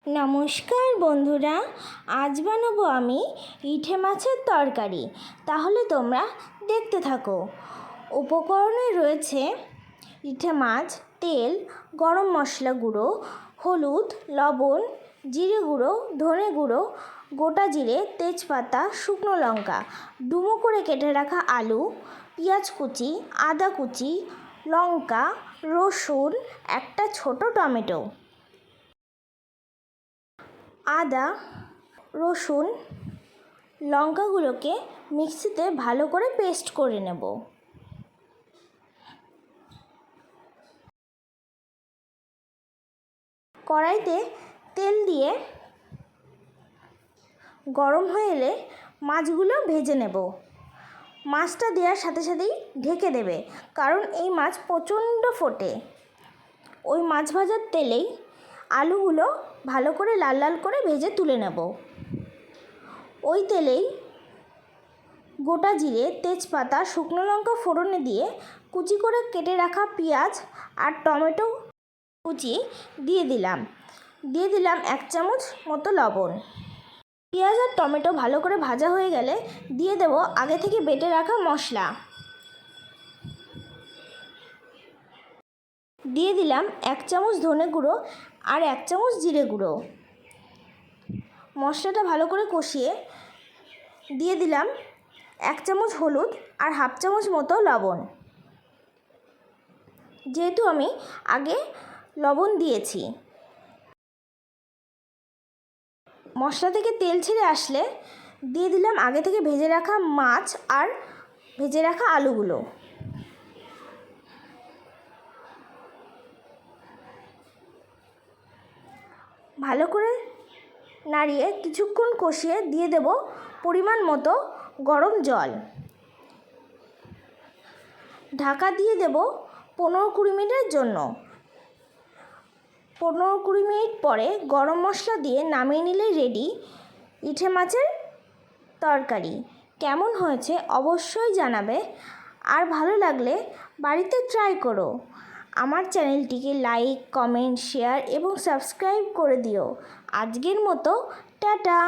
নমস্কার বন্ধুরা, আজ বানাবো আমি ইঠে মাছের তরকারি। তাহলে তোমরা দেখতে থাকো। উপকরণে রয়েছে ইঠে মাছ, তেল, গরম মশলা গুঁড়ো, হলুদ, লবণ, জিরে গুঁড়ো, ধনে গুঁড়ো, গোটা জিরে, তেজপাতা, শুকনো লঙ্কা, ডুমো করে কেটে রাখা আলু, পেঁয়াজ কুচি, আদা কুচি, লঙ্কা, রসুন, একটা ছোট টমেটো। আদা, রসুন, লঙ্কাগুলোকে মিক্সিতে ভালো করে পেস্ট করে নেব। কড়াইতে তেল দিয়ে গরম হয়ে এলে মাছগুলো ভেজে নেব। মাছটা দেওয়ার সাথে সাথেই ঢেকে দেবে, কারণ এই মাছ প্রচণ্ড ফোটে। ওই মাছ ভাজার তেলেই আলুগুলো ভালো করে লাল লাল করে ভেজে তুলে নেব। ওই তেলেই গোটা জিরে, তেজপাতা, শুকনো লঙ্কা ফোড়নে দিয়ে কুচি করে কেটে রাখা পেঁয়াজ আর টমেটো কুচি দিয়ে দিলাম 1 চামচ মতো লবণ। পেঁয়াজ আর টমেটো ভালো করে ভাজা হয়ে গেলে দিয়ে দেব আগে থেকে বেটে রাখা মশলা। দিয়ে দিলাম 1 চামচ ধনে গুঁড়ো আর 1 চামচ জিরে গুঁড়ো। মশলাটা ভালো করে কষিয়ে দিয়ে দিলাম 1 চামচ হলুদ আর হাফ চামচ মতো লবণ। যেহেতু আমি আগে লবণ দিয়েছি। মশলা থেকে তেল ছেড়ে আসলে দিয়ে দিলাম আগে থেকে ভেজে রাখা মাছ আর ভেজে রাখা আলুগুলো। ভালো করে নাড়িয়ে কিছুক্ষণ কষিয়ে দিয়ে দেব পরিমাণ মতো গরম জল। ঢাকা দিয়ে দেব 15-20 মিনিটের জন্য। 15-20 মিনিট পরে গরম মশলা দিয়ে নামিয়ে নিলেই রেডি ইঠে মাছের তরকারি। কেমন হয়েছে অবশ্যই জানাবে, আর ভালো লাগলে বাড়িতে ট্রাই করো। আমার চ্যানেলটিকে লাইক, কমেন্ট, শেয়ার এবং সাবস্ক্রাইব করে দিও। আজকের মতো টাটা।